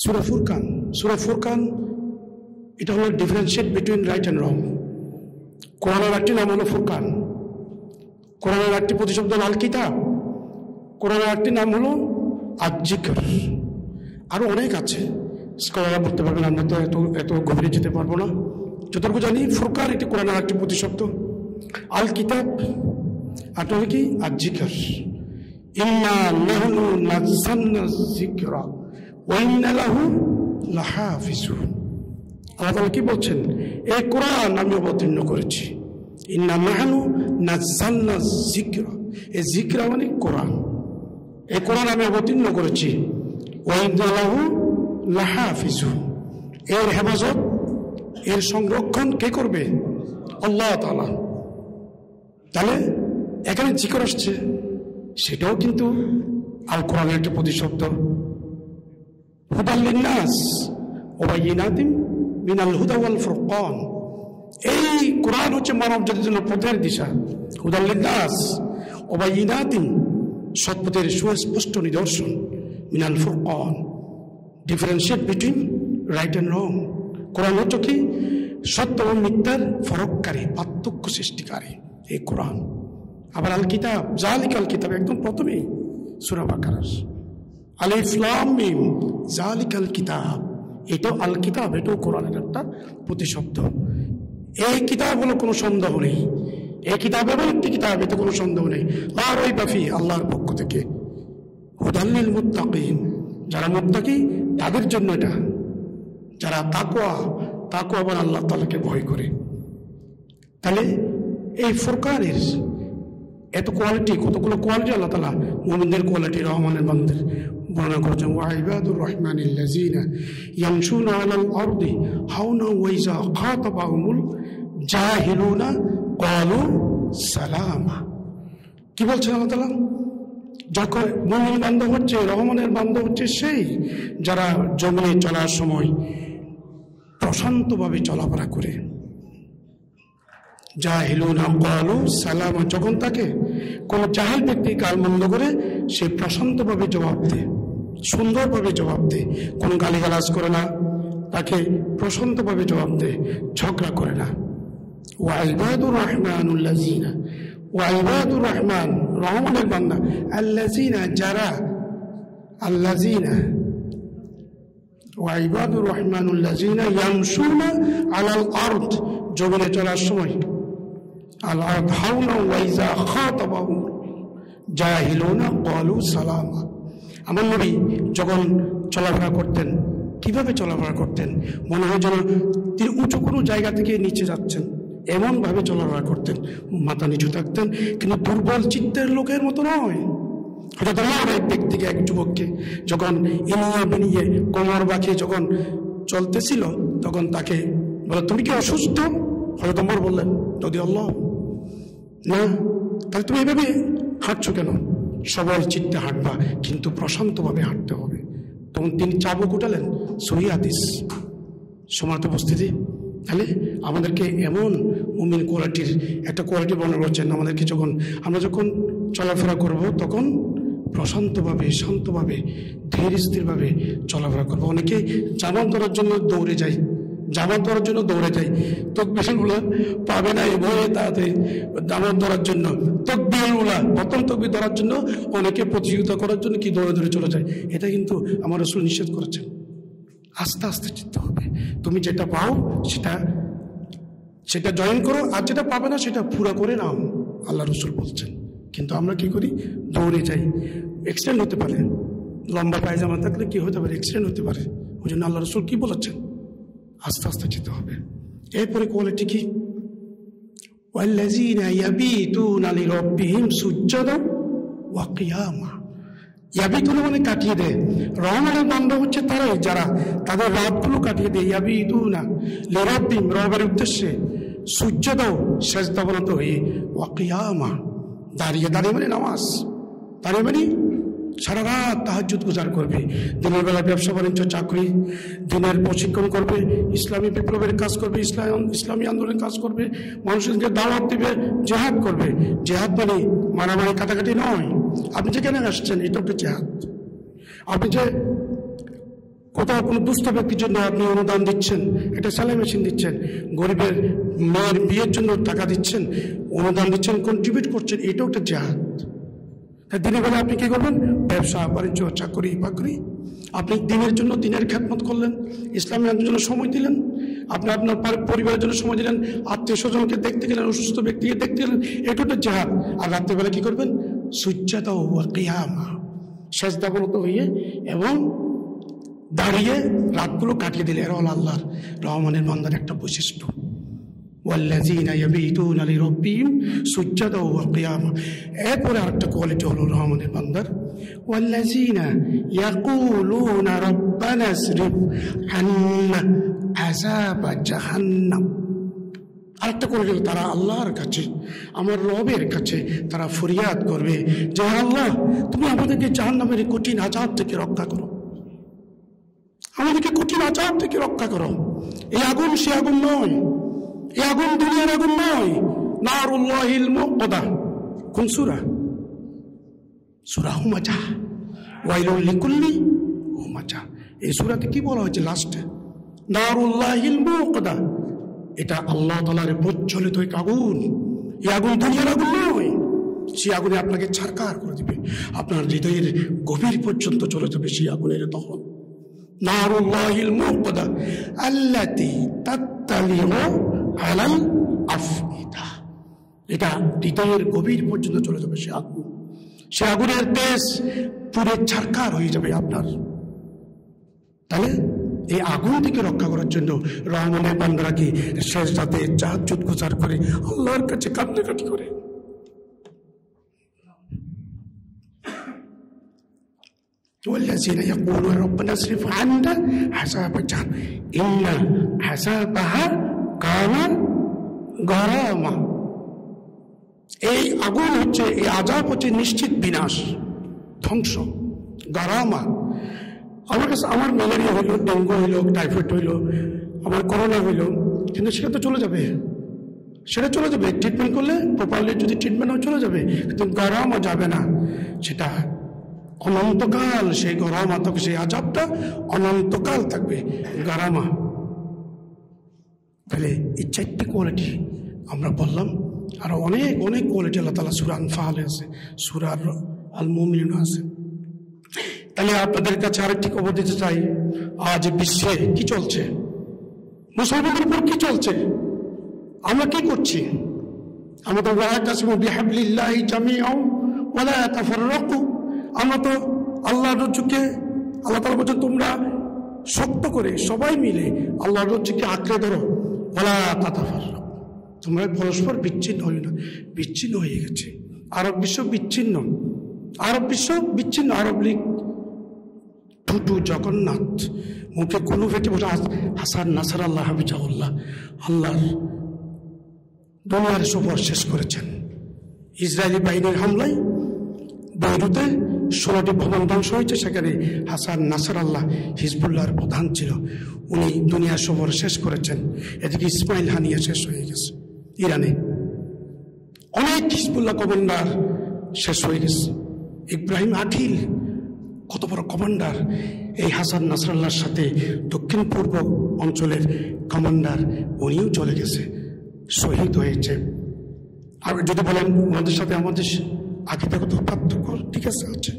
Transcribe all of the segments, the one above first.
সূরা ফুরকান। সূরা ফুরকান এটা হলো differentiate between right and রং। কোরআনের একটি নাম হলো ফুরকান, কোরআনের একটি প্রতিশব্দ আল কিতাব, কোরআনের একটি নাম হলো আয-যিকর। আরও অনেক আছে, স্কলাররা বলতে পারবেন, আমরা তো এত গভীরে যেতে পারবো না। যতটুকু জানি ফুরকান এটি কোরআনের একটি প্রতিশব্দ, আল কিতাব আর হলো কি আয-যিকর। ইন্না নাহনু নাযালনা যিকরা ওয়া ইন্না লাহু লাহাফিজুন। আল্লাহ তাআলা কি বলছেন? এই কোরআন আমি অবতীর্ণ করেছি। ইন্না নাহনু নাযালনা যিকরা, এই যিকরা মানে কোরআন, এই কোরআন আমি অবতীর্ণ করেছি। ওয়া ইন্না লাহু লাহাফিজুন, এর হেফাজত, এর সংরক্ষণ কে করবে? আল্লাহ তাআলা। তাহলে এখানে যিকর আসছে, সেটাও কিন্তু আল কোরআনের একটা প্রতিশব্দ। হুদাল লিন্নাস ওয়া বাইয়িনাতিন মিনাল হুদা ওয়াল ফুরকান, এই কোরআন হচ্ছে মানব জাতির জন্য পথের দিশা। হুদাল লিন্নাস ওয়া বাইয়িনাতিন, সৎপথের সুস্পষ্ট নিদর্শন। মিনাল ফুরকান, differentiate between right and wrong. Quran হচ্ছে কি? সত্য এবং মিথ্যার ফরককারী, পার্থক্য সৃষ্টিকারী এই কোরআন। আবার আল কিতাব, জালিকাল কিতাব, একদম প্রথমেই সূরা বাকারার আলিফ লাম মিম, জালিকাল কিতাব, এটাও আল কিতাব, এটাও কোরআনের একটা প্রতিশব্দ। এই কিতাব হলো কোনো সন্দেহ নেই, এই কিতাব এমন একটি কিতাব, এতে কোনো সন্দেহ নেই। লা রাইবা ফি, আল্লাহর পক্ষ থেকে। হুদাল লিল মুত্তাকিন, যারা মুত্তাকি তাদের জন্য এটা, যারা তাকওয়াবান আল্লাহ তাআলাকে ভয় করে। তাহলে এই ফুরকানের এত কোয়ালিটি, কতগুলো কোয়ালিটি আল্লাহ তাআলা মুমিনদের কোয়ালিটি, রহমানের বান্দাদের বর্ণনা করেছেন। ওয়া ইবাদুর রহমানিল্লাযিনা ইয়ামশুনা আলাল আরদি হাওনা ওয়া ইযা খাতাবাহুমুল জাহিলুনা ক্বালু সালামা। কি বলছেন আল্লাহ তাআলা? যখন মুমিন বান্দা হচ্ছে, রহমানের বান্দা হচ্ছে সেই যারা জমিনে চলার সময় প্রশান্তভাবে চলাফেরা করে। জাহিলুনা ক্বালু সালামা, যখন তাকে কোন জাহেল ব্যক্তি গালমন্দ করে, সে প্রশান্তভাবে জবাব দেয়, সুন্দরভাবে জবাব দেয়, কোনো গালিগালাজ করে না, তাকে প্রশান্তভাবে জবাব দেয়, ঝগড়া করে না। ওয়া ইবাদুর রহমানুল্লাযিনা, ওয়া ইবাদুর রহমান, রহমানের বান্দা, আল্লাযিনা, যারা, আল্লাযিনা, ওয়া ইবাদুর রহমানুল্লাযিনা ইয়ামশুনা আলাল আরদ, জমিনে চলার সময়, আল আরদ হাওনা ওয়া ইযা খাতাবাহুম জাহিলুনা ক্বালু সালামা। আমার নবী যখন চলাফেরা করতেন, কিভাবে চলাফেরা করতেন? মনে হয় যেন তিনি উঁচু কোনো জায়গা থেকে নিচে যাচ্ছেন, এমনভাবে চলাফেরা করতেন, মাথা নিচু থাকতেন, কিন্তু দুর্বল চিত্তের লোকের মতো নয়। হঠাৎ আমার এক ব্যক্তিকে, এক যুবককে যখন ইনিয়ে বিনিয়ে কোমর বাঁকিয়ে যখন চলতেছিল, তখন তাকে বলে, তুমি কি অসুস্থ? হয়তো তোমার বললেন, যদি আল্লাহ না, তাহলে তুমি এভাবে হাঁটছো কেন? সবাই চিত্তে হাঁটবা, কিন্তু প্রশান্তভাবে হাঁটতে হবে। তখন তিনি চাবুক উঠালেন, সহিহ হাদিস। সমাজ উপস্থিতি, তাহলে আমাদেরকে এমন মুমিন কোয়ালিটির একটা কোয়ালিটি বর্ণনা করছেন, আমাদেরকে আমরা যখন চলাফেরা করব, তখন প্রশান্তভাবে, শান্তভাবে, ধীর স্থিরভাবে চলাফেরা করবো। অনেকে জামাত ধরার জন্য দৌড়ে যায়, জামাত ধরার জন্য দৌড়ে যায়, তকবীরগুলো পাবে না, ভয়ে তাড়াতাড়ি জামাত ধরার জন্য, তকবীরগুলো প্রথম তকবীর ধরার জন্য অনেকে প্রতিযোগিতা করার জন্য কি দৌড়ে দৌড়ে চলে যায়। এটা কিন্তু আমার রাসূল নিষেধ করেছেন। আস্তে আস্তে চিন্তা হবে, তুমি যেটা পাও সেটা জয়েন করো, আর যেটা পাবে না সেটা পুরো করে নাও, আল্লাহ রাসূল বলছেন। কিন্তু আমরা কি করি? দৌড়ে যাই, অ্যাক্সিডেন্ট হতে পারে, লম্বা পায়জামা থাকলে কি হতে পারে? অ্যাক্সিডেন্ট হতে পারে। ওই জন্য আল্লাহ রাসূল কি বলেছেন? আস্তে আস্তে যেতে হবে। এরপরে কোয়ালিটি কি? ওয়াল্লাযীনা ইয়াবীতুনা লিরাব্বিহিম সুজ্জাদান ওয়া কিয়ামা। ইয়াবিতুনা মানে কাটিয়ে দেয়। রহমানের বান্দা হচ্ছে তারাই যারা তাদের রাতগুলো কাটিয়ে দেয়। ইয়াবিতুনা লিরাব্বিহিম, রবের উদ্দেশ্যে, সুজ্জাদাও, সেজদাবনত হয়ে, ওয়া কিয়ামা, দাঁড়িয়ে মানে নামাজ, দাঁড়িয়ে মানে সারা রাত তাহাজ্জুদ গুজার করবে, দিনের বেলা ব্যবসা বাণিজ্য, চাকরি, দিনের প্রশিক্ষণ করবে, ইসলামী বিপ্লবের কাজ করবে, ইসলামী আন্দোলনের কাজ করবে, মানুষকে দাওয়াত দিবে, জেহাদ করবে। জেহাদ মানে মারামারি কাটাকাটি নয়। আপনি যেখানে আসছেন, এটা একটা জেহাদ। আপনি যে কোথাও কোনো দুস্থ ব্যক্তির জন্য আপনি অনুদান দিচ্ছেন, একটা সেলাই মেশিন দিচ্ছেন, গরিবের মেয়ের বিয়ের জন্য টাকা দিচ্ছেন, অনুদান দিচ্ছেন, কন্ট্রিবিউট করছেন, এটাও একটা জিহাদ। দিনের বেলা আপনি কি করবেন? ব্যবসা বাণিজ্য, চাকরি বাকরি, আপনি দিনের জন্য দিনের খেদমত করলেন, ইসলামের জন্য সময় দিলেন, আপনি আপনার পরিবারের জন্য সময় দিলেন, আত্মীয় স্বজনকে দেখতে গেলেন, অসুস্থ ব্যক্তিকে দেখতে গেলেন, এটা একটা জিহাদ। আর রাত্রেবেলা কি করবেন? সুজ্জাদা ওয়া কিয়ামা, সেজদাবরত হয়ে এবং দাঁড়িয়ে রাতগুলো কাটিয়ে দিলে, এরা হলো আল্লাহর রহমানের বান্দার একটা বৈশিষ্ট্য। ওয়াল্লাযীনা ইয়াবিতুনা লিরাব্বিহিম সুজ্জাদা ওয়া কিয়ামা। এরপরে আরেকটা কোয়ালিটি হলো রহমানের বান্দার, ওয়াল্লাযীনা ইয়াকুলুনা রাব্বানা আসরিফ আন্না আযাবা জাহান্নাম। আরেকটা কোয়ালিটি, তারা আল্লাহর কাছে, আমার রবের কাছে তারা ফরিয়াদ করবে যে আল্লাহ, তুমি আমাদেরকে জাহান্নামের কঠিন আযাব থেকে রক্ষা করো, আমাদেরকে কঠিন আযাব থেকে রক্ষা করো। এই আগুন সে আগুন নয়, এই আগুন দুনিয়ার আগুন নয়, নারুল্লাহিল মুকদা। কোন সূরা? সূরা হুমাজা, ওয়াইলুল লিকুল্লি হুমাজা। এই সূরাতে কি বলা হয়েছে লাস্টে? নারুল্লাহিল মুকদা। এটা আল্লাহ তাআলার প্রজ্বলিত এক আগুন। এই আগুন দুনিয়ার আগুন নয়, সেই আগুনে আপনাকে ছারকার করে দিবে, আপনার হৃদয়ের গভীর পর্যন্ত চলে যাবে সেই আগুনের দহন। নারুল্লাহিল মুকদা আল্লাতী তাত্তালিউ আলাল আফইদা। এটা হৃদয়ের গভীর পর্যন্ত চলে যাবে সে আগুন, সে আগুনের তেজ পুরো ছারকার হয়ে যাবে আপনার। তাহলে এই আগুন থেকে রক্ষা করার জন্য রহমানের বান্দারা কি সেজদাতে তাহাজ্জুদ গুজার করে আল্লাহর কাছে কান্নাকাটি করে। والذين يقولون ربنا اصرف عنا عذاب جهنم إن عذابها كان غراما। এই আগুন হচ্ছে, এই আযাব হচ্ছে নিশ্চিত বিনাশ, ধ্বংস, গারামা। আমার কাছে আমার ম্যালেরিয়া হইলো, ডেঙ্গু হইলো, টাইফয়েড হইলো, আমার করোনা হইলো, কিন্তু সেটা তো চলে যাবে, সেটা চলে যাবে ট্রিটমেন্ট করলে, প্রপারলি যদি ট্রিটমেন্ট হয় চলে যাবে, কিন্তু গারামা যাবে না, সেটা অনন্তকাল, সেই গরমা থাকবে, সেই আযাবটা অনন্তকাল থাকবে, গারামা। তাহলে এই চারটি কোয়ালিটি আমরা বললাম, আরো অনেক অনেক কোয়ালিটি আল্লাহ তাআলা সূরা আনফালে আছে, সূরা আল মুমিনুন আছে। তাহলে আপনাদের কাছে আরেকটি খবর দিতে চাই, আজ বিশ্বে কি চলছে, মুসলমানদের উপর কি চলছে, আমরা কি করছি? আমাদের ওয়াতাসিমু বিহাবলিল্লাহি জামিআন ওয়া লা তাফাররাকু। আমরা তো আল্লাহর রজ্জুকে, আল্লাহ তাআলা বলেন তোমরা শক্ত করে সবাই মিলে আল্লাহর রজ্জুকে আঁকড়ে ধরো, ওয়া লা তাতাফাররাকু, তোমরা পরস্পর বিচ্ছিন্ন হই না। বিচ্ছিন্ন হয়ে গেছে আরব বিশ্ব, বিচ্ছিন্ন আরব বিশ্ব, বিচ্ছিন্ন আরব লীগ, টুটু জগন্নাথ, মুখে কুলু ফেটে বসে হাসান নাসরাল্লাহ হাফিজাহুল্লাহ আল্লাহর দুনিয়ার সফর শেষ করেছেন। ইসরায়েলি বাহিনীর হামলায় বৈরুতে 16টি ভবন ধ্বংস হয়েছে, সেখানে হাসান নাসরাল্লাহ হিজবুল্লাহর প্রধান ছিল, উনি দুনিয়ার সফর শেষ করেছেন। এদিকে ইসমাইল হানিয়া শেষ হয়ে গেছে ইরানে, অনেক হিজবুল্লাহ কমান্ডার শেষ হয়ে গেছে। ইব্রাহিম আকিল কত বড় কমান্ডার, এই হাসান নাসরাল্লাহর সাথে দক্ষিণ পূর্ব অঞ্চলের কমান্ডার, উনিও চলে গেছে, শহীদ হয়েছে। আর যদি বলেন আমাদের সাথে আমাদের আকীদাগত পার্থক্য, ঠিক আছে, আছে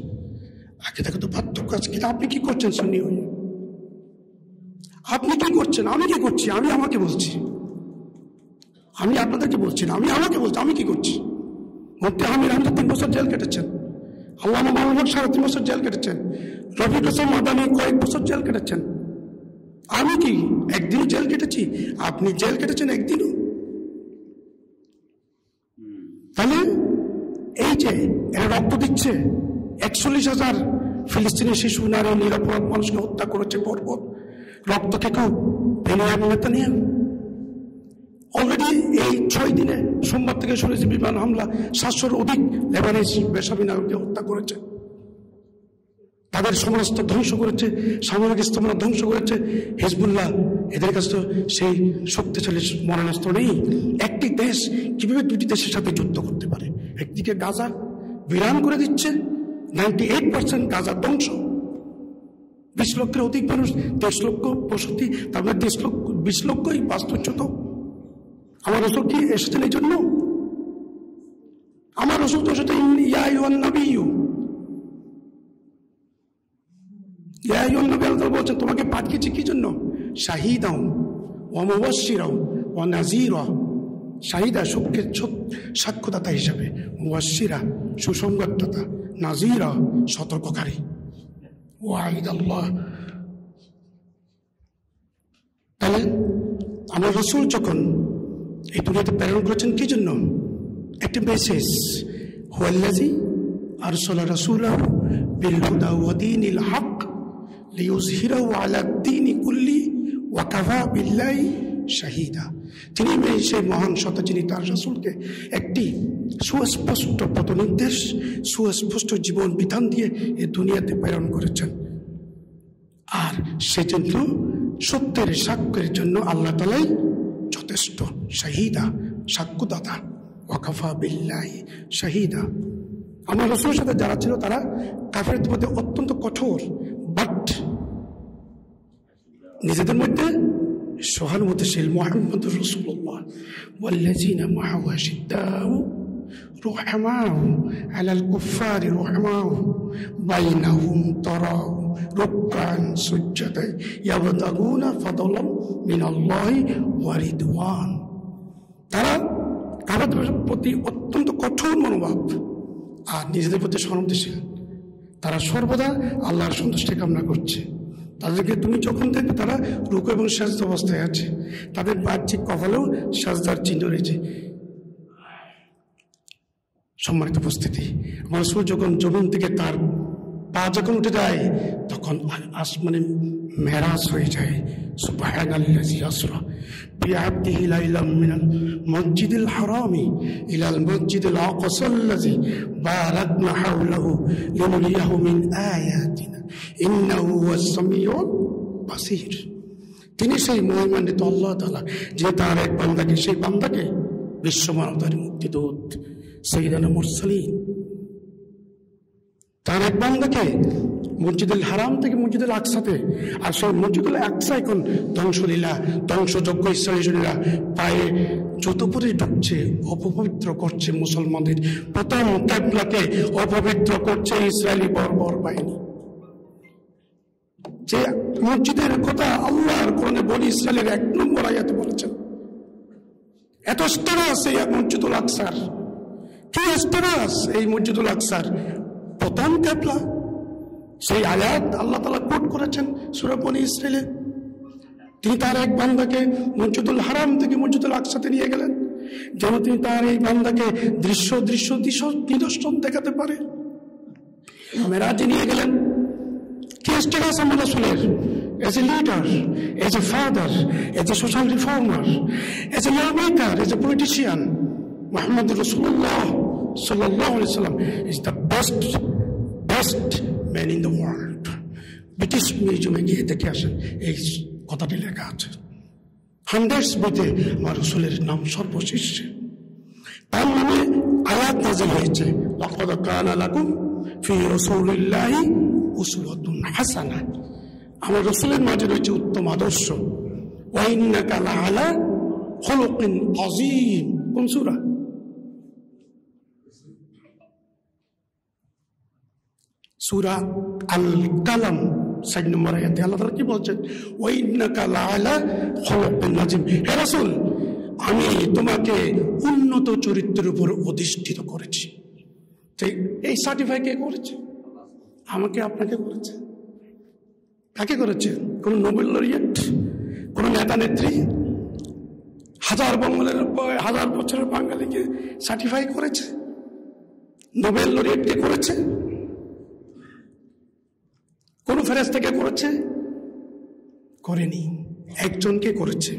আকীদাগত পার্থক্য আছে, কিন্তু আপনি কি করছেন সুন্নি হয়ে? আপনি কি করছেন? আমি কি করছি? আমি আমাকে বলছি, আমি আপনাদেরকে বলছি না, আমি আমাকে বলছি, আমি কি করছি? মুফতি আমির হামজা 3 বছর জেল কেটেছেন, আল্লামা মামুনুল হক 3.5 বছর জেল কেটেছেন, রফিক হাসান মাদানী কয়েক বছর জেল কেটেছেন। আমি কি একদিনও জেল কেটেছি? আপনি জেল কেটেছেন একদিনও? তাহলে এই যে এরা রক্ত দিচ্ছে, 41,000 ফিলিস্তিনি শিশু, নারী, নিরাপরাধ মানুষকে হত্যা করেছে পরপর, রক্ত কেউ বেনিয়ামিন নেতানিয়াহু অলরেডি এই 6 দিনে, সোমবার থেকে শুনেছি বিমান হামলা 700-র অধিক লেবানিজ বেসামরিক নাগরিককে হত্যা করেছে, তাদের সমরাস্ত্র ধ্বংস করেছে, সামরিক স্থাপনা ধ্বংস করেছে। হিজবুল্লাহ এদের কাছে তো সেই শক্তিশালী মরণাস্ত্র নেই। একটি দেশ কিভাবে দুটি দেশের সাথে যুদ্ধ করতে পারে? একদিকে গাজা বিরান করে দিচ্ছে, 98% গাজা ধ্বংস, 20 লক্ষের অধিক মানুষ, 23 লক্ষ 65, তারপরে 20 লক্ষই বাস্তুচ্যুত। আমার রসুল কি এসেছেন এই জন্য? আমার রসুল তো এসেছেন ইয়া আইয়ুহান নাবিয়্যু, ইয়া আইয়ুহান নবী, আল্লাহ বলছেন তোমাকে পাঠিয়েছি কি জন্য? শাহিদাও ওয়া মুবাশশিরাও ওয়া নাযীরা, শাহিদা সাক্ষ্যদাতা হিসাবে, মুবাশশিরা সুসংবাদদাতা, নাযীরা সতর্ককারী। ওয়াইদাল্লাহ। তাহলে আমার রাসূল যখন এই দুনিয়াতে প্রেরণ করেছেন কি জন্য? একটা মেসেজ, হুয়াল্লাযী আরসালা রাসূলাহু বিল হুদা ওয়া দীনিল হক লিইয়ুযহিরাহু আলা দ্বীনি কুল্লি ওয়া কাফা বিল্লাহি শাহিদা। তিনি সেই মহান সত্তা যিনি তার রাসূলকে একটি সুস্পষ্ট পথনির্দেশ, সুস্পষ্ট জীবন বিধান দিয়ে এই দুনিয়াতে প্রেরণ করেছেন। আর সেজন্য সত্যের সাক্ষ্যের জন্য আল্লাহ তাআলাই যথেষ্ট, শাহিদা সাক্ষ্যদাতা, ওয়াকাফা বিল্লাহি শাহিদা। আমার রাসূলের সাথে যারা ছিল তারা কাফেরদের মধ্যে অত্যন্ত কঠোর, বাট নিজেদের মধ্যে সহানুভূতিশীল। মুহাম্মদুর রাসূলুল্লাহ ওয়াল্লাযীনা মাআহু আশিদ্দাউ রুহামাউ আলাল কুফফারি রুহামাউ বাইনাহুম তারাউ রুকআন সুজদান ইয়াবতাগুনা ফাদলাম মিনাল্লাহি ওয়া রিদওয়ান। তারা কাফেরদের প্রতি অত্যন্ত কঠোর মনোভাব আর নিজেদের প্রতি সহানুভূতিশীল। তারা সর্বদা আল্লাহর সন্তুষ্টি কামনা করছে। তাদেরকে তুমি যখন দেখবে তারা রুকু এবং সাজদা অবস্থায় আছে, তাদের বাহ্যিক কপালেও সাজদার চিহ্ন রয়েছে। সম্মানিত উপস্থিতি, আমার রাসূল যখন জমিন থেকে তার পা যখন উঠে যায় তখন আসমানে মেরাজ হয়ে যায়। সুবহানাল্লাযী আসরা বিআবদিহি লাইলাম মিনাল মসজিদিল হারামি ইলাল মসজিদিল আকসাল্লাযী বারাকনা হাওলাহু লিনুরিয়াহু মিন আয়াতিনা ইন্নাহু হুয়াস সামিউল বাসীর। তিনি সেই মহিমান্বিত আল্লাহ তাআলা যে তার এক বান্দাকে, সেই বান্দাকে বিশ্বমানবতার মুক্তিদূত সাইয়্যিদুল মুরসালিন, তার এক বান্দাকে মসজিদুল হারাম থেকে মসজিদুল আকসাতে, আর সব মসজিদুল আকসা এখন ধ্বংসলীলা, ধ্বংসযজ্ঞ ইসরায়েলীরা পায়ে জুতো পরে ঢুকছে, অপবিত্র করছে মুসলমানদের প্রথম কিবলাকে অপবিত্র করছে ইসরায়েলি বর্বর বাহিনী। যে মসজিদের কথা আল্লাহর কোরআনে বনি ইসরায়েলের 1 নম্বর আয়াতে বলেছেন। এত স্টেরাস এই মসজিদুল আকসার, কি স্টেরাস এই মসজিদুল আকসার প্রথম কিবলা। সেই আয়াত আল্লাহ তাআলা কোট করেছেন সূরা বনি ইসরাইলে। তিনি তার এক বান্দাকে মসজিদুল হারাম থেকে মসজিদুল আকসাতে নিয়ে গেলেন যেন তিনি তার এই বান্দাকে নিদর্শন দেখাতে পারে। মেরাজে নিয়ে গেলেন। কি স্ট্যাটাস আমার রাসূলের? As a leader, as a father, as a social reformer, as a lawmaker, as a politician, মুহাম্মদুর রাসূলুল্লাহ সাল্লাল্লাহু আলাইহি ওয়াসাল্লাম is the best man in the world. British মিউজিয়ামে গিয়ে দেখে আসেন, এই কথাটি লেখা আছে। হান্ড্রেডস বইতে আমার রাসূলের নাম সর্বশীর্ষে। তার নামে আয়াত নাযিল হয়েছে, লাকাদ কানা লাকুম ফি রাসূলিল্লাহি উসওয়াতুন হাসানাহ। আমার রাসূলের মাঝে রয়েছে উত্তম আদর্শ। ওয়া ইন্নাকা লাআলা খুলুকিন আযীম। কোন সূরা? সূরা আল কালাম 7 নম্বর আয়াতে আল্লাহ তাআলা কি বলছেন? ওয়া ইন্নাকা লাআলা খুলুকিন আযীম। হে রাসূল, আমি তোমাকে উন্নত চরিত্রের উপর অধিষ্ঠিত করেছি। এই সার্টিফাই কে করেছে? আমাকে, আপনাকে করেছে। কাকে করেছে? কোন নোবেল লরিয়েট, কোন নেতা নেত্রী, হাজার বছরের বাঙালিকে সার্টিফাই করেছে? নোবেল লরিয়েটকে করেছে? কোন ফেরেশতাকে করেছে? করেনি। একজনকে করেছে।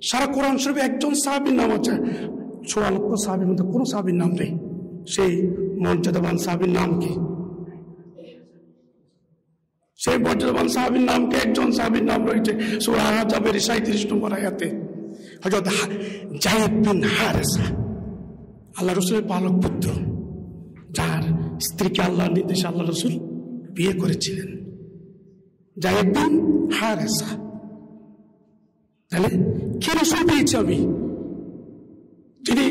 সারা কোরআন শরীফে একজন সাহাবীর নাম আছে, 16 লক্ষ সাহাবীর মধ্যে কোন সাহাবীর নাম নেই। সেই মর্যাদাবান সাহাবীর নাম কি? সেই মর্যাদাবান সাহাবীর নাম কি? একজন সাহাবীর নাম রয়েছে সূরা আহজাবের 37 নম্বর আয়াতে। হযরত যায়েদ বিন হারেসা, আল্লাহ রাসূলের পালক পুত্র, যার স্ত্রীকে আল্লাহর নির্দেশে আল্লাহ রাসূল বিয়ে করেছিলেন। জায়েদ্দিন হারেসা। তাহলে কে রসুল পেয়েছি আমি, যিনি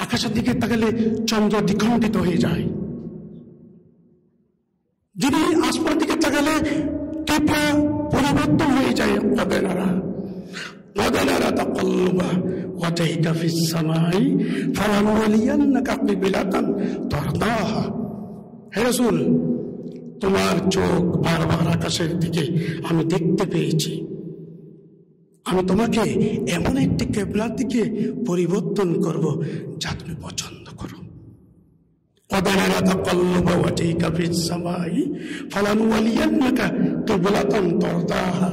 আকাশের দিকে তাকালে চন্দ্র দ্বিখণ্ডিত হয়ে যায়, যিনি আসমানের দিকে তাকালে কিবলা পরিবর্তন হয়ে যায়। ওয়াদানারা তাকাল্লুবা ওয়াজহিকা ফিস সামাই ফালানুওয়ালিয়ান্নাকা কিবলাতান তারদাহা। হে রাসূল, তোমার চোখ বারবার আকাশের দিকে আমি দেখতে পেয়েছি, আমি তোমাকে এমন একটি কিবলার দিকে পরিবর্তন করব যা তুমি পছন্দ করো। ওয়াদানারা তাকাল্লুবা ওয়াজহিকা ফিস সামাই ফালানুওয়ালিয়ান্নাকা কিবলাতান তারদাহা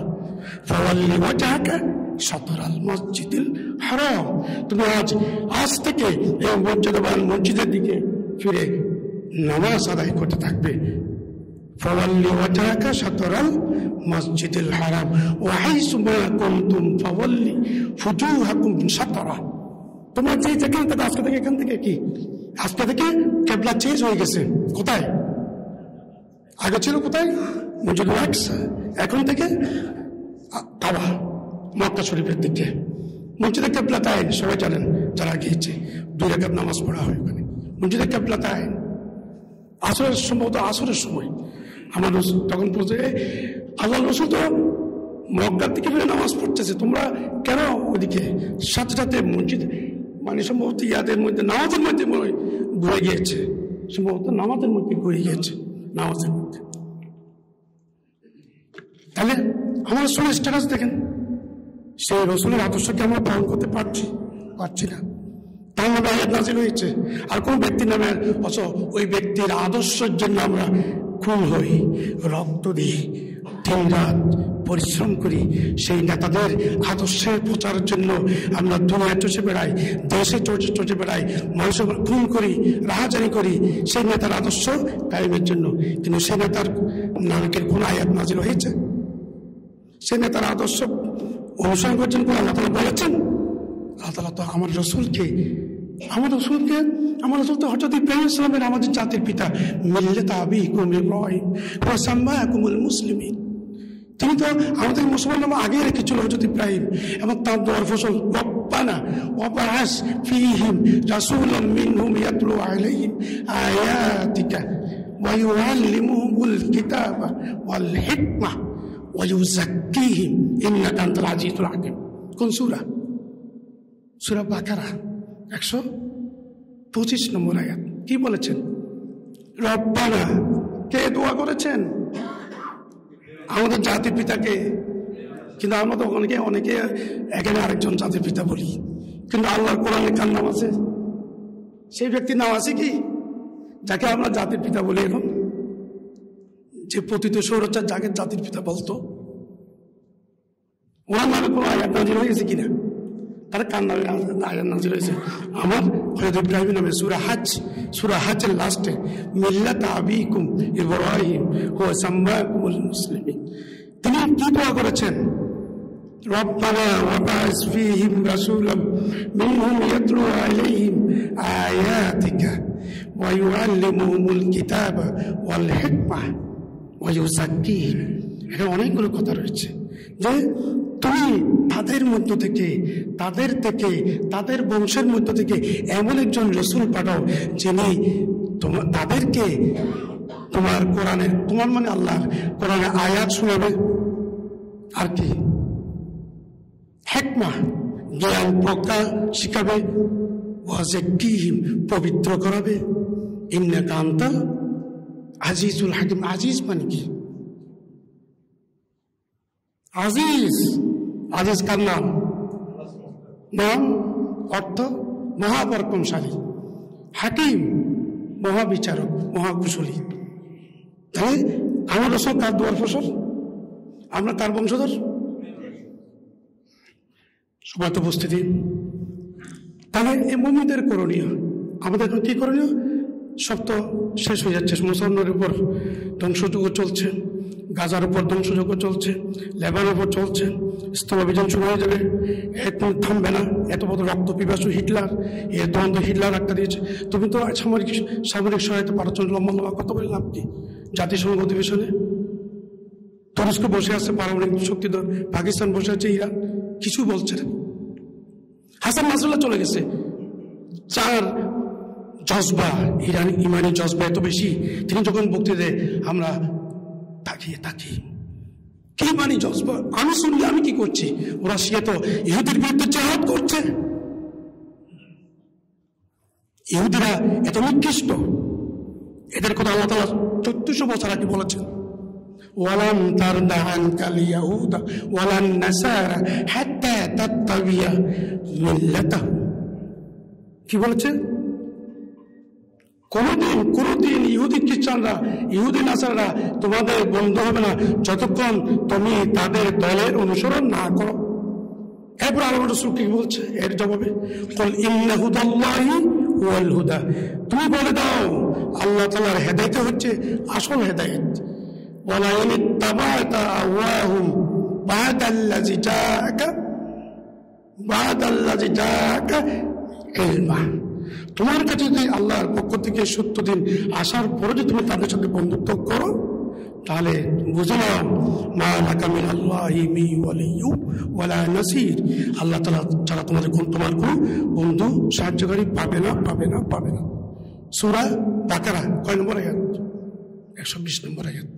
ফাওয়াল্লি ওয়াজহাকা শাতরাল মসজিদিল হারাম। তুমি আজ থেকে এই মর্যাদাবান মসজিদের দিকে ফিরে নামাজ আদায় করতে থাকবে। ফাওয়াল্লি ওয়াজহাকা শাতরাল মসজিদিল হারাম ওয়া হাইসু মা কুনতুম ফাওয়াল্লি ফুজুহাকুম শাতরা। তোমার যে যেখান থেকে আজকে থেকে এখান থেকে কি আজকে থেকে কিবলা চেঞ্জ হয়ে গেছে। কোথায়? আগে ছিল কোথায়? মসজিদুল আকসা, এখন থেকে কাবা মক্কা শরীফের দিকে। মসজিদে কিবলা তাই সবাই জানেন, যারা গিয়েছে 2 রাকাত নামাজ পড়া হয় ওখানে মসজিদে কিবলা তাই। আসরের সম্ভবত আসরের সময় আমার রসুল তখন বলছে, আল্লাহ রসুল তো মক্কার দিকে ফিরে নামাজ পড়তেছে, তোমরা কেন ওইদিকে? সাথে সাথে মসজিদ মানে সম্ভবত ইয়াদের মধ্যে নামাজের মধ্যে ঘুরে গিয়েছে, সম্ভবত নামাজের মধ্যে ঘুরে গিয়েছে, নামাজের মধ্যে। তাহলে আমার রসুলের স্ট্যাটাস দেখেন, সেই রসুলের আদর্শকে আমরা পালন করতে পারছি না। তার নামে আয়াত নাযিল হয়েছে, আর কোন ব্যক্তির নামে ওই ব্যক্তির আদর্শের জন্য আমরা খুন হই, রক্ত দিই, দিন রাত পরিশ্রম করি, সেই নেতাদের আদর্শের প্রচারের জন্য আমরা দুনিয়া চষে বেড়াই, দেশে চষে বেড়াই, মানুষের খুন করি, রাহাজানি করি সেই নেতার আদর্শ কায়েমের জন্য। কিন্তু সেই নেতার নামকের কোন আয়াত নাযিল হয়েছে? সে নেতার আদর্শ অনুসরণ করছেন কোন আল্লাহ তাআলা বলেছেন? আল্লাহ তাআলা তো আমার রসুলকে তো হযরত ইব্রাহিম ইসলামের আমাদের জাতির পিতা, মিল্লাতা আবিকুম ইব্রাহিম ওয়া সাম্মাকুমুল মুসলিমিন। তিনি তো আমাদের মুসলমান নাম আগে রেখেছিল হযরত ইব্রাহিম, এবং তার দোয়ার ফসল রব্বানা ওয়াবা'আস ফীহিম রাসূলাম মিনহুম ইয়াতলু আলাইহিম আয়াতিকা ওয়া ইউআল্লিমুহুমুল কিতাবা ওয়াল হিকমা ওয়া ইউযাক্কিহিম ইন্নাকা আনতাল আজিজুল হাকীম। কোন সূরা? সূরা বাকারা 125 নম্বর আয়াত। কি বলেছেন? রব্বানা। কে দোয়া করেছেন? আমাদের জাতির পিতাকে। কিন্তু আমরা তো অনেকে এখানে আরেকজন জাতির পিতা বলি, কিন্তু আল্লাহর কোরআনে কার নাম আছে? সেই ব্যক্তির নাম আছে কি যাকে আমরা জাতির পিতা বলি? এখন যে পতিত সৌরচার যাকে জাতির পিতা বলতো, ওনার নামে কোনো আয়াত নাযিল হয়েছে কিনা? তারা কার নামে আয়াত নাযিল হয়েছে? আমার হযরত ইব্রাহিম নামে সূরা হাজের লাস্টে মিল্লাতা আবিকুম ইব্রাহিম ওয়া সাম্মাকুমুল মুসলিমিন। তিনি কি দোয়া করেছেন? রব্বানা ওয়াবা'আস ফীহিম রাসূলাম মিনহুম ইয়াতলু আলাইহিম আয়াতিকা ওয়া ইউআল্লিমুহুমুল কিতাবা ওয়াল হিকমা ওয়া ইউযাক্কিহিম। এখানে অনেকগুলো কথা রয়েছে যে তুমি তাদের মধ্য থেকে, তাদের বংশের মধ্য থেকে এমন একজন রসুল পাঠাও যিনি তাদেরকে তোমার কোরআনের, তোমার মানে আল্লাহর কোরআনের আয়াত শোনাবে, আর কি হিকমা জ্ঞান প্রজ্ঞা শিখাবে, ওয়াযাক্কিহিম পবিত্র করাবে, ইন্নাকা আনতাল আজিজুল হাকিম। আজিজ মানে কি? আজিজ কার নাম? অর্থ মহাপরাক্রমশালী, হাকিম মহাবিচারক, মহাকুশলী। তাহলে আমার রসুল কার দোয়ার ফসল? আমরা কার বংশধর? সবাই তো উপস্থিতি। তাহলে এই মুমিনদের করণীয়, আমাদের কি করণীয়? সব তো শেষ হয়ে যাচ্ছে। মুসলমানের উপর ধ্বংসযজ্ঞ চলছে, গাজার উপর ধ্বংসযজ্ঞ চলছে, লেবানের উপর চলছে, ইসলাম অভিযান শুরু হয়ে যাবে, থামবে না। এত বড় রক্ত পিপাসু হিটলার, এর দ্বন্দ্ব হিটলার একটা দিয়েছে। তুমি তো সামরিক সহায়তা পাঠাচ্ছ, লম্বা লম্বা কথা বলে লাভ কি জাতিসংঘ অধিবেশনে? তুরস্ক বসে আছে পারমাণবিক শক্তি, পাকিস্তান বসে আছে, ইরান কিছু বলছে না। হাসান নাসরুল্লাহ চলে গেছে, যার জজবা, ইমানি জজবা এত বেশি, তিনি যখন বক্তৃতা দেয় আমরা তাকিয়ে থাকি, কি মানি জজবা, আমি শুনলে আমি কি করছি, ওরা সে তো ইহুদির বিরুদ্ধে জিহাদ করছে। ইহুদিরা এত নিকৃষ্ট, এদের কথা আল্লাহ তাআলা 1400 বছর আগে বলেছেন, ওয়ালান তারদা আনকাল ইয়াহুদা ওয়ালান নাসারা হাত্তা তাত্তাবিয়া মিল্লাতাহুম। কি বলেছে? কোনদিন ইহুদি খ্রিস্টানরা, ইহুদি নাসাররা তোমাদের বন্ধু হবে না যতক্ষণ তুমি তাদের দলের অনুসরণ না করো। এরপর আল্লাহ রাসূল কি বলছে এর জবাবে? কুল ইন্না হুদাল্লাহি হুয়াল হুদা, তুমি বলে দাও আল্লাহ তাআলার হেদায়েত হচ্ছে আসল হেদায়েত। ওয়ালা ইন ইত্তাবা'তা আহওয়াহুম বা'দাল্লাযী জাআকা ইলমা, তোমার কাছে যদি আল্লাহর পক্ষ থেকে সত্য দিন আসার পরে যদি তুমি তাদের সাথে বন্ধুত্ব করো, তাহলে বুঝে নাও মা লাকা মিনাল্লাহি মিন ওয়ালিয়্যিন ওয়ালা নাসীর, আল্লাহ তাআলা ছাড়া তোমার কোনো বন্ধু সাহায্যকারী পাবে না। সূরা বাকারা কয় নম্বর আয়াত? 120 নম্বর আয়াত।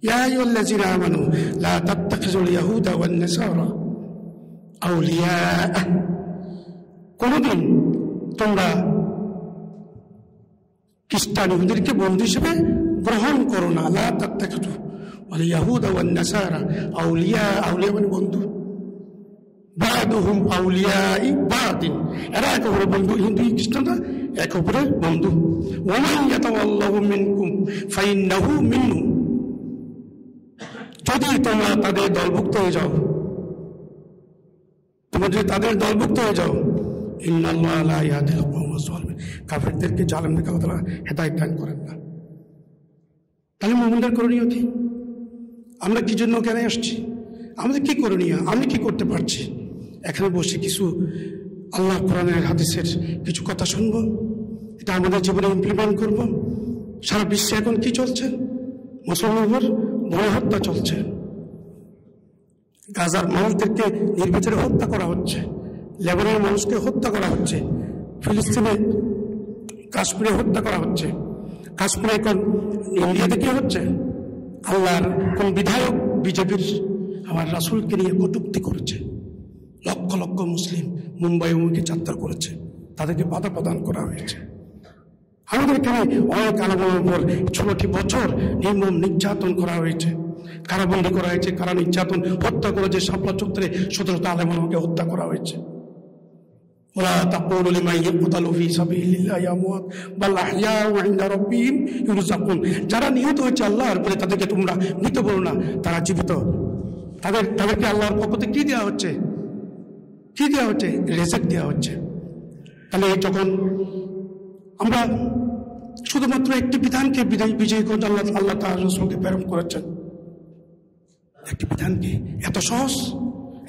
ইয়া আইয়ুহাল্লাযীনা আমানু লা তাত্তাখিযুল ইয়াহুদা ওয়ান নাসারা আউলিয়া, কোনদিন তোমরা খ্রিস্টান ইহুদিকে বন্ধু হিসেবে গ্রহণ করো না। লা তাত্তাখিযু ওয়াল ইয়াহুদা ওয়ান নাসারা আউলিয়া, আউলিয়া মানে বন্ধু, বা'দুহুম আউলিয়াই বা'দিন, এরা একে অপরের বন্ধু, হিন্দু খ্রিস্টানরা একে অপরের বন্ধু। ওয়া মান ইয়াতাওয়াল্লাহু মিনকুম ফাইন্নাহু মিনহুম, যদি তোমরা তাদের দলভুক্ত হয়ে যাও, তোমরা যদি তাদের দলভুক্ত হয়ে যাও, ইন্নাল্লাহা লা ইয়াহদিল কওমাজ যালিমিন, কাফেরদেরকে, জালেমদেরকে আল্লাহ তাআলা হেদায়েত দান করেন না। তাহলে মুমিনদের করণীয় কি? আমরা কি জন্য কেন আসছি? আমাদের কি করণীয়? আমি কি করতে পারছি? এখানে বসে কিছু আল্লাহ কোরআনের হাদিসের কিছু কথা শুনবো, এটা আমাদের জীবনে ইমপ্লিমেন্ট করব। সারা বিশ্বে এখন কি চলছে? মুসলমানদের গণহত্যা চলছে, গাজার মানুষদেরকে নির্বিচারে হত্যা করা হচ্ছে, লেবাননের মানুষকে হত্যা করা হচ্ছে, ফিলিস্তিনে কাশ্মীরে হত্যা করা হচ্ছে, কাশ্মীরে এখন ইন্ডিয়াতে কি হচ্ছে? আল্লাহর কোন বিধায়ক বিজেপির আমার রাসূলকে নিয়ে কটূক্তি করেছে, লক্ষ লক্ষ মুসলিম মুম্বাই অভিমুখে যাত্রা করেছে, তাদেরকে বাধা প্রদান করা হয়েছে। আমাদের এখানে অনেক আলেমের উপর 16টি বছর নির্মম নির্যাতন করা হয়েছে, কারাবন্দী করা হয়েছে, কারা নির্যাতন, হত্যা করেছে, শাপলা চত্বরে 17টা আলেমকে হত্যা করা হয়েছে। ওয়ালা তাকুলু লিমান ইয়াকতালু ফী সাবিলিল্লাহি আমওয়াত বাল আহইয়াউ ইনদা রাব্বিহিম ইউরযাকুন, যারা নিহত হয়েছে আল্লাহর পরে তাদেরকে তোমরা মৃত বলো না, তারা জীবিত। তাদেরকে আল্লাহর পক্ষ থেকে কি দেওয়া হচ্ছে? রিজিক দেওয়া হচ্ছে। তাহলে যখন আমরা শুধুমাত্র একটি বিধানকে বিজয়ী করতে আল্লাহ তাআলা রাসূলকে প্রেরণ করেছেন, একটি বিধানকে,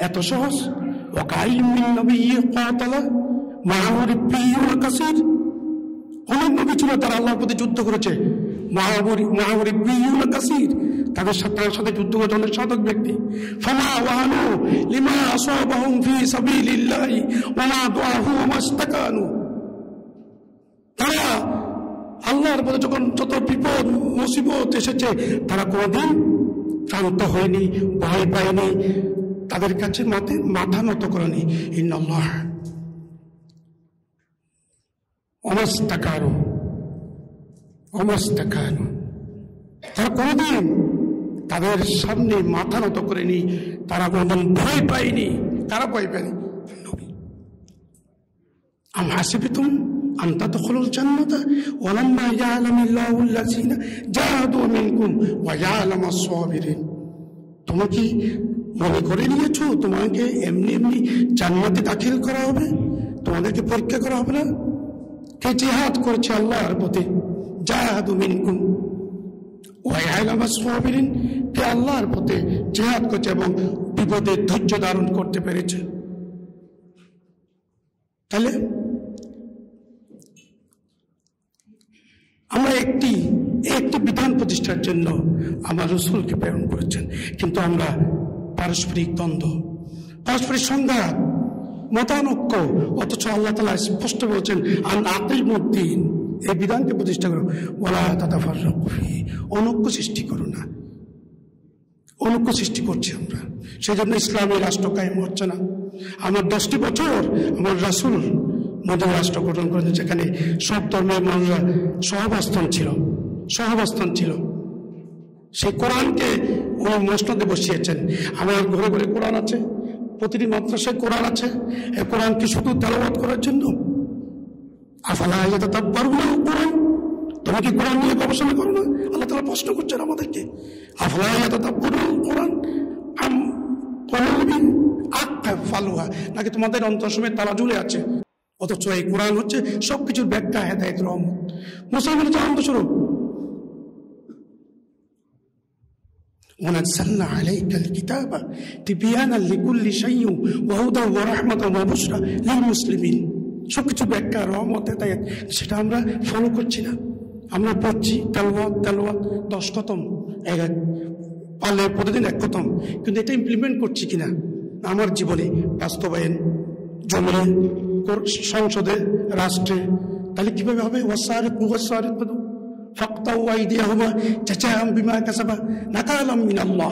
এত সহজ। ওয়াকাইম মিন নাবিয়্যিন কাতালা মা'আহু রিব্বিয়্যুন কাসীর, অনেক নবী ছিল তারা আল্লাহর পথে যুদ্ধ করেছে, মা'আহু রিব্বিয়্যুন কাসীর, তাদের সাথে যুদ্ধ করেছে অনেক সাধক ব্যক্তি। ফামা ওয়াহানু লিমা আসাবাহুম ফী সাবিলিল্লাহি ওয়া মা দুআহু ওয়া মাস্তাকানু, তারা আল্লাহর পথে যখন যত বিপদ মুসিবত এসেছে তারা কোনোদিন শান্ত হয়নি, ভয় পায়নি, তাদের কাছে মাথা নত করেনি। ইন্নাল্লাহ ওমাস্তাকানু, তারা কোনোদিন তাদের সামনে মাথা নত করেনি, তারা কোনোদিন ভয় পায়নি। কারা ভয় পায়নি? নবী। আম হাসিবতুম আন তাদখুলুল জান্নাতা ওয়ালাম্মা ইয়া'লামিল্লাহুল্লাযীনা জাহাদু মিনকুম ওয়া ইয়া'লামাস সাবিরিন, তুমি কি মনে করে নিয়েছো তোমাকে এমনি জান্নাতে দাখিল করা হবে? তোমাদেরকে পরীক্ষা করা হবে না? কে জিহাদ করেছে আল্লাহর পথে, জাহাদু মিনকুম ওয়া ইয়া'লামাস সাবিরিন, কে আল্লাহর পথে জিহাদ করেছে এবং বিপদে ধৈর্য ধারণ করতে পেরেছে। তাহলে আমরা একটি একটি বিধান প্রতিষ্ঠার জন্য আমার রাসূলকে প্রেরণ করেছেন। কিন্তু আমরা পারস্পরিক দ্বন্দ্ব, পারস্পরিক সংঘাত, মতানৈক্য, অথচ আল্লাহ তাআলা স্পষ্ট বলছেন আন আকিমুদ্দিন, এই বিধানকে প্রতিষ্ঠা করো, ওয়ালা তাতাফাররাকু ফিহি, অনৈক্য সৃষ্টি করো না। অনৈক্য সৃষ্টি করছি আমরা, সেই জন্য ইসলামী রাষ্ট্র কায়েম হচ্ছে না। আমার 10টি বছর আমার রাসূল মদিনা রাষ্ট্র গঠন করেছেন, যেখানে সব ধর্মের মানুষরা সহাবস্থান ছিল। সেই কোরআনকে উনি মসনদে বসিয়েছেন। আমার ঘরে ঘরে কোরআন আছে, প্রতিটি মাদ্রাসায় কোরআন আছে। এই কোরআন কি শুধু তেলাওয়াত করার জন্য? আফালা ইয়াতাদাব্বারুনাল কোরআন, তুমি কি কোরআন নিয়ে গবেষণা করো না? আল্লাহ তাআলা প্রশ্ন করছেন আমাদেরকে, আফালা ইয়াতাদাব্বারুনাল কোরআন আম কুলুবিন আকফালুহা, নাকি তোমাদের অন্তরসমূহে তালা ঝুলে আছে? অথচ এই কোরআন হচ্ছে সবকিছুর ব্যাখ্যা, হেদায়েত, রহমত, মুসলমানের আনন্দ স্বরূপ। ونزلنا عليك الكتاب تبيانا لكل شيء وهدى ورحمة وبشرى للمسلمين, সবকিছু ব্যাখ্যা, রহমত, হেদায়েত, সেটা আমরা ফলো করছি না। আমরা পড়ছি তেলাওয়াত 10 খতম, পারলে প্রতিদিন 1 খতম, কিন্তু এটা ইমপ্লিমেন্ট করছি কিনা আমার জীবনে, বাস্তবায়ন, জমিনে, সংসদে, রাষ্ট্রে, তাহলে কিভাবে হবে? ওয়াসারিকু ওয়াসারিকাতু ফাকতাউ আইদিয়াহুমা জাযাআম বিমা কাসাবা নাকালাম মিনাল্লাহ,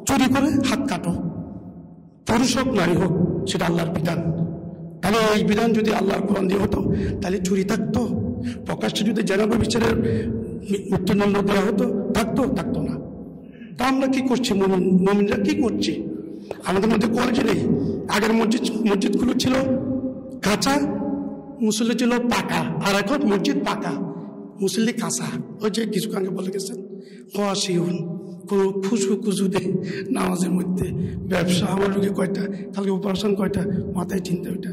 চুরি করে হাত কাটো, পুরুষ হোক নারী হোক, সেটা আল্লাহর বিধান। তাহলে এই বিধান যদি আল্লাহর কোরআন দিয়ে হতো, তাহলে চুরি থাকতো? প্রকাশ্যে যদি জেনারেল বিচারের মৃত্যুদণ্ড দেওয়া হতো, থাকতো না। তা আমরা কি করছি? মুমিনরা কি করছি? আমাদের মধ্যে কোয়ালিটি নেই। আগের মসজিদগুলো ছিল কাঁচা, মুসল্লি ছিল পাকা, আর এখন মসজিদ পাকা, মুসল্লি কাঁচা। ওই যে কিছু আগে বলে গেছেন, খাশিউন, কোনো খুশু দেয় নামাজের মধ্যে। ব্যবসা, আমার রোগী কয়টা, কালকে অপারেশন কয়টা, মাথায় চিন্তা ওইটা।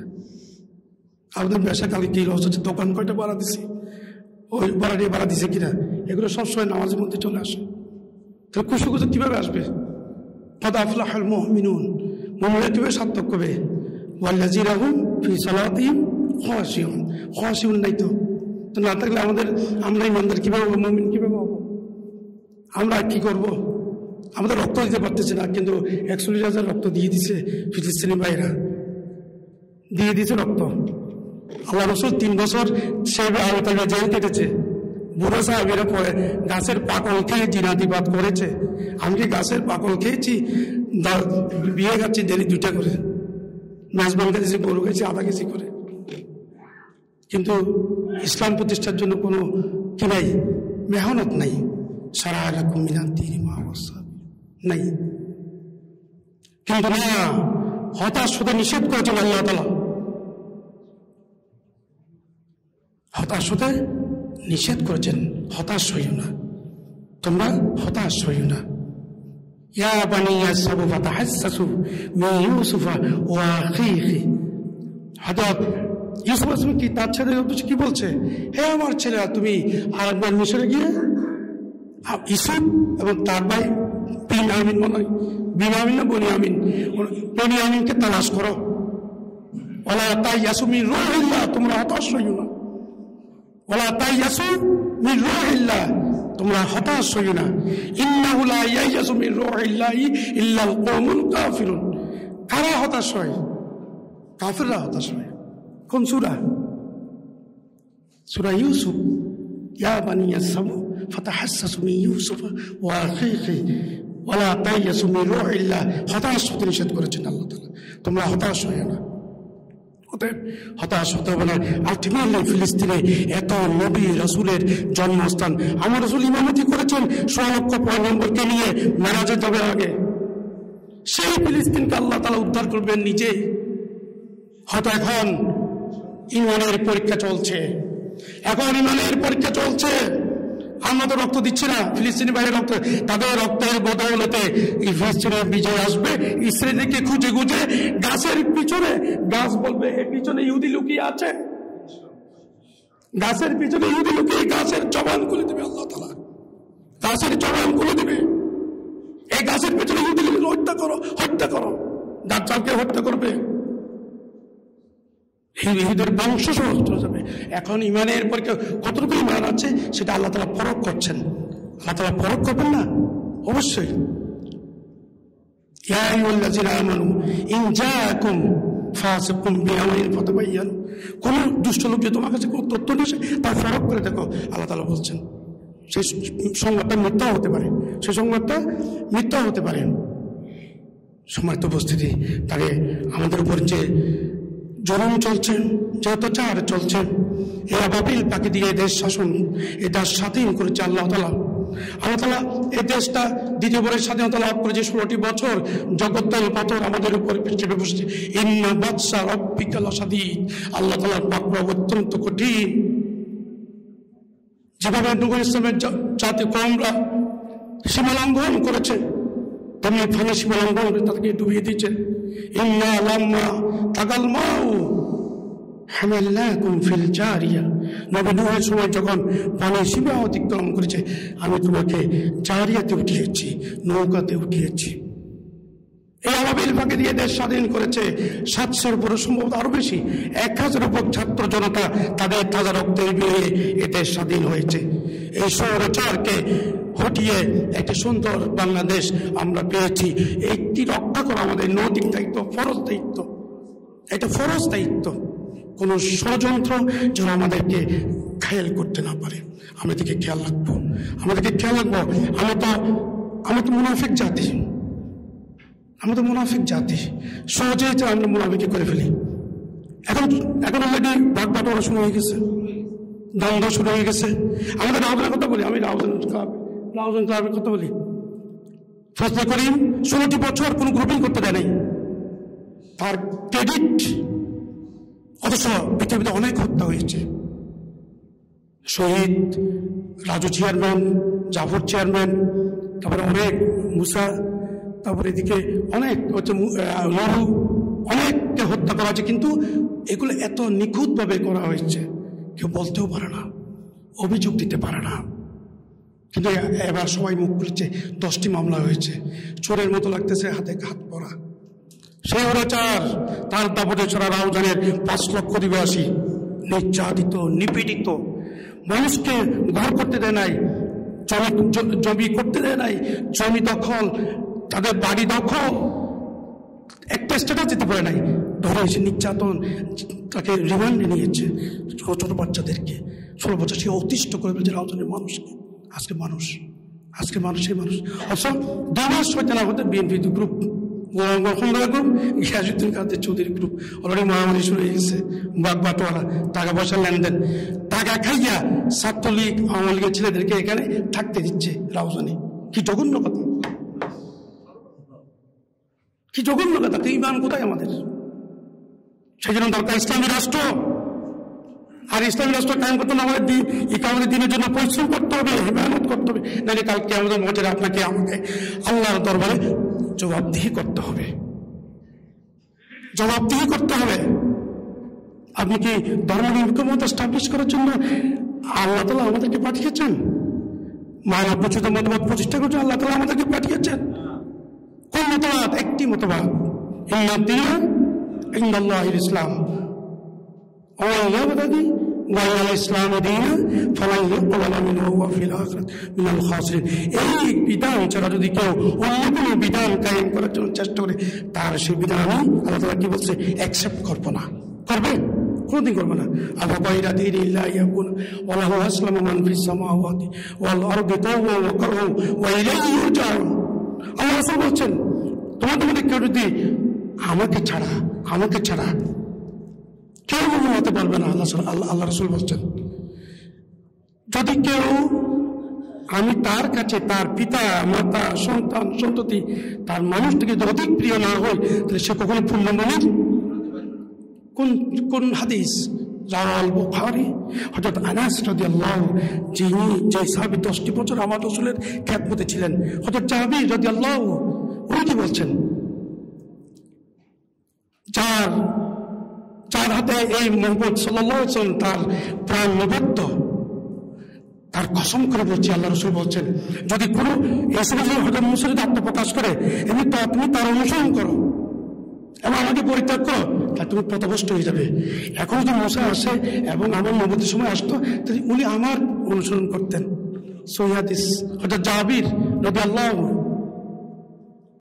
আমাদের ব্যবসা কালকে কি লস হচ্ছে, দোকান কয়টা ভাড়া দিছি, ওই ভাড়া দিছে কিনা, এগুলো সবসময় নামাজের মধ্যে চলে আসে। তাহলে খুশু কিভাবে আসবে? কদ আফলাহাল মুমিনুন, মুমিনরা কিভাবে সার্থক হবে? ওয়াল্লাযীনা হুম ফি সালাতিহিম খাশিউন নাই তো না থাকলে আমরা ইমানদার কিভাবে হবো, মুমিন কিভাবে হবো? আমরা কি করব? আমাদের রক্ত দিতে পারতেছে না, কিন্তু 41,000 রক্ত দিয়ে দিছে ফিলিস্তিনি ভাইরা, দিয়ে দিছে রক্ত। আল্লাহ রাসূল 3 বছর সে জেল কেটেছে। বুড়ো সাহাবীরা পরে গাছের পাকল খেয়ে জিনাদিবাদ করেছে। আমি কি গাছের পাকল খেয়েছি? বিয়ে খাচ্ছি দেরি 2টা করে, মেজবান খেয়েছি, গরু খেয়েছি আধা কেজি করে। কিন্তু ইসলাম প্রতিষ্ঠার জন্য কোনো কি নাই, মেহনত নাই, সারা লাকুম মিনাদ দীনি মা ওয়াসা নাই। কিন্তু না, হতাশ হতে নিষেধ করেছেন আল্লাহ তাআলা, হতাশ হতে নিষেধ করেছেন। হতাশ হইও না, তোমরা হতাশ হইও না। ইয়া বানি ইয়াসবু ফাতাহাসসু মিন ইউসুফা ওয়া আখিহি, হযরত ইউসুফ আসলাম কি তার ছেলে কি বলছে? হে আমার ছেলেরা, তুমি আরেকবার মিশরে গিয়ে ইউসুফ এবং তার ভাই বিনয়ামিন, বিনয়ামিন না বনিয়ামিন, বনিয়ামিনকে তালাশ করো। ওয়ালা তাইয়াসু মিন রূহিল্লাহ, তোমরা হতাশ হইও না। ওয়ালা তাইয়াসু মিন রূহিল্লাহ, তোমরা হতাশ হইও না। ইন্নাহু লা ইয়াইয়াসু মিন রূহিল্লাহি ইল্লাল কওমুল কাফিরুন, কারা হতাশ হয়? কাফিররা হতাশ হয়। কোন সূরা? সূরা ইউসুফ। ইয়া বানি ইয়াসবু ফাতাহাসসু মিন ইউসুফ ওয়া আখিহি ওয়ালা তাইয়াসু মিন রূহিল্লাহ, হতাশ হতে নিষেধ করেছেন আল্লাহ তাআলা, তোমরা হতাশ হইও না। হতাশ হতে হবে না। আলটিমেটলি ফিলিস্তিনে এত নবী রাসূলের জন্মস্থান, আমার রাসূল ইমামতি করেছেন 6,00,000 পয়গম্বরকে নিয়ে মেরাজে যাবে আগে। সেই ফিলিস্তিনকে আল্লাহ তাআলা উদ্ধার করবেন নিজে। হয়তো এখন ইমানের পরীক্ষা চলছে, আমরা তো রক্ত দিচ্ছি না, ফিলিস্তিনি ভাইয়ের রক্ত, তাদের রক্তের বদৌলতে ফিলিস্তিনের বিজয় আসবে। ইসরায়েলকে খুঁজে গাছের পিছনে, গাছ বলবে এর পিছনে ইহুদি লুকিয়ে আছে, গাছের পিছনে ইহুদি লুকিয়ে গাছের জবান খুলে দেবে আল্লাহ তাআলা, গাছের জবান খুলে দেবে। এই গাছের পিছনে ইহুদি হত্যা করো, দাজ্জালকে হত্যা করবে। ইহুদের বংশ সহ চলে যাবে। এখন ইমানের পর কতটুকু ইমান আছে সেটা আল্লাহ তাআলা পরখ করছেন। আল্লাহ তাআলা পরখ করবেন না? অবশ্যই। ইয়া আইয়ুহাল্লাযীনা আমানু ইন জাআকুম ফাসিকুম বিনাবাইন ফাতাবায়ানু, কোন দুষ্ট লোক যে তোমার কাছে কোন তথ্য নিয়ে আসে তার পরখ করে দেখো, আল্লাহ তাআলা বলছেন। সেই সংবাদটা মিথ্যা হতে পারে, সেই সংবাদটা মিথ্যা হতে পারে। সম্মানিত উপস্থিতি, তাকে আমাদের উপর যে জুলুম চলছে, যে অত্যাচার চলছে, এই আবাবিল পাখি দিয়ে দেশ শাসন, এই দেশ স্বাধীন করেছে আল্লাহ তাআলা। আল্লাহ তাআলা এই দেশটা দ্বিতীয়বারের স্বাধীনতা লাভ করেছে। 16টি বছর জগদ্দল পাথর আমাদের উপর চেপে বসেছে। ইন্না বাতশা রাব্বিকা লাশাদীদ, আল্লাহ তাআলার পাকড়াও অত্যন্ত কঠিন। যেভাবে নূহ ইসলামের জাতি কওমরা সীমা লঙ্ঘন করেছে, তেমনি ফানি সীমা লঙ্ঘন করে তাদেরকে ডুবিয়ে দিয়েছে। ইন্না লাম্মা তাগাল মাউ হামালনাকুম ফিল জারিয়া, নবী নূহের সময় যখন পানি সীমা অতিক্রম করেছে, আমি তোমাকে জারিয়াতে উঠিয়েছি, নৌকাতে উঠিয়েছি। এই আবাবিল পাখি দিয়ে দেশ স্বাধীন করেছে। 700-এর উপরে, সম্ভবত আরো বেশি, 1000-এর উপর ছাত্র জনতা তাদের তাজা রক্তে বিয়ে এ দেশ স্বাধীন হয়েছে। এই স্বৈরাচারকে হটিয়ে একটি সুন্দর বাংলাদেশ আমরা পেয়েছি। এইটি রক্ষা করা আমাদের নৈতিক দায়িত্ব, ফরজ দায়িত্ব। এটা ফরজ দায়িত্ব। কোনো ষড়যন্ত্র যেন আমাদেরকে ঘায়েল করতে না পারে, আমাদেরকে খেয়াল রাখবো, আমাদেরকে খেয়াল রাখবো। আমরা তো মুনাফিক জাতি, আমরা তো মুনাফিক জাতি, সহজেই তো আমরা মুনাফিকি করে ফেলি। এখন অলরেডি ভাগ বাটোয়ারা শুরু হয়ে গেছে, দ্বন্দ্ব শুরু হয়ে গেছে। আমাদের রাউজানের কথা বলি, আমি রাউজান ক্লাবের কথা বলি। ফজলে করিম 16টি বছর কোনো গ্রুপিং করতে দেয় নাই, তার ক্রেডিট। অথচ পৃথিবীতে অনেক হত্যা হয়েছে। শহীদ রাজু চেয়ারম্যান, জাফর চেয়ারম্যান, তারপরে অনেক মুসা, তারপরে এদিকে অনেক হচ্ছে লড়ু, অনেককে হত্যা করা হয়েছে। কিন্তু এগুলো এত নিখুঁতভাবে করা হয়েছে, কেউ বলতেও পারে না, অভিযোগ দিতে পারে না। কিন্তু এবার সবাই মুখ খুলেছে, 10টি মামলা হয়েছে। চোরের মতো লাগতেছে, হাতে হাত পরা। সেই অত্যাচার, তার দাপটে ছাড়া রাউজানের 5 লক্ষ অধিবাসী নির্যাতিত, নিপীড়িত, মানুষকে ঘর করতে দেয় নাই, জমি করতে দেয় নাই, জমি দখল, তাদের বাড়ি দখল, একটা স্টেটাস দিতে পারে নাই, ধরে এসে নির্যাতন, তাকে রিমান্ডে নিয়েছে। ছোট ছোট বাচ্চাদেরকে 16 বছর সে অতিষ্ঠ করে ফেলছে রাউজানের মানুষকে। আজকে মানুষই মানুষ। অথচ 2 মাস হইতে না হতে বিএনপি গ্রুপ, গিয়াসউদ্দিন কাদের চৌধুরী গ্রুপ অলরেডি মহামারী শুরু হয়ে গেছে। বাগ বাটোয়ারা, টাকা পয়সা লেনদেন, টাকা খাইয়া ছাত্রলীগ আওয়ামী লীগের ছেলেদেরকে এখানে থাকতে দিচ্ছে রাউজানে। কি জঘন্য কথা, কি জঘন্য কথা! ইমান কোথায় আমাদের? সেই জন্য দরকার ইসলামী রাষ্ট্র। আর ইসলামী রাষ্ট্র কায়েম করতে না আমাদের ইকামতের দিনের জন্য পরিশ্রম করতে হবে, মেহনত করতে হবে। নাহলে কালকে আমাদের মধ্যে আপনাকে আমাকে আল্লাহর দরবারে জবাবদিহি করতে হবে, জবাবদিহি করতে হবে। আপনি কি ধর্মনিরপেক্ষতা স্টাবলিশ করার জন্য আল্লাহ তাআলা আমাদেরকে পাঠিয়েছেন? মানব প্রচলিত মতবাদ প্রতিষ্ঠা করতে আল্লাহ তাআলা আমাদেরকে পাঠিয়েছেন। কোন মতবাদ? একটি মতবাদ, ইন্নাদ-দীনা ইনদাল্লাহিল ইসলাম। এই বিধান ছাড়া যদি কেউ অন্য কোনো বিধান কায়েম করার জন্য চেষ্টা করে, তার সেই বিধান আমি আল্লাহ তাআলা কি বলছে, অ্যাকসেপ্ট করবো না। করবে? কোনোদিন করবো না। আল্লাহ বাইরা দীনিল্লাহি ইয়াকুন ওয়া লাহু আসলামা মান ফিস সামাওয়াতি ওয়াল আরদি তাওআন ওয়া কারহান ওয়া ইলাইহি ইরজাউন। আল্লাহ রাসূল বলছেন, তোমাদের মধ্যে কেউ যদি আমাকে ছাড়া কেউ হতে পারবে না। আল্লাহ রাসূল বলছেন, যদি কেউ আমি তার কাছে তার পিতা মাতা সন্তান সন্ততি তার মানুষ থেকে যদি অধিক প্রিয় না হয়, তাহলে সে কখনো পূর্ণ মুমিন। কোন হাদিস? রাওয়াল বুখারী। হযরত আনাস রাদিয়াল্লাহু, যিনি যে সাহাবী 10টি বছর আমার রাসূলের খেদমতে ছিলেন, হযরত জাবির রাদিয়াল্লাহু, উনি কি বলছেন, যার হাতে এই মুহাম্মদ সাল্লাল্লাহু আলাইহি ওয়াসাল্লাম তার প্রাণ নিবেদ্য, তার কসম করে বলছে, আল্লাহ রাসূল বলছেন, যদি কোনো হযরত মুসা যদি আত্মপ্রকাশ করে, এমনি তো আপনি তার অনুসরণ করো এবং আমাকে পরিত্যাগ করো, তা তুমি পথভ্রষ্ট হয়ে যাবে। এখন যদি মুসা আসে এবং আমার নবুয়তের সময় আসতো, তাহলে উনি আমার অনুসরণ করতেন। সহিহ হাদিস। হযরত জাবির রাদিয়াল্লাহু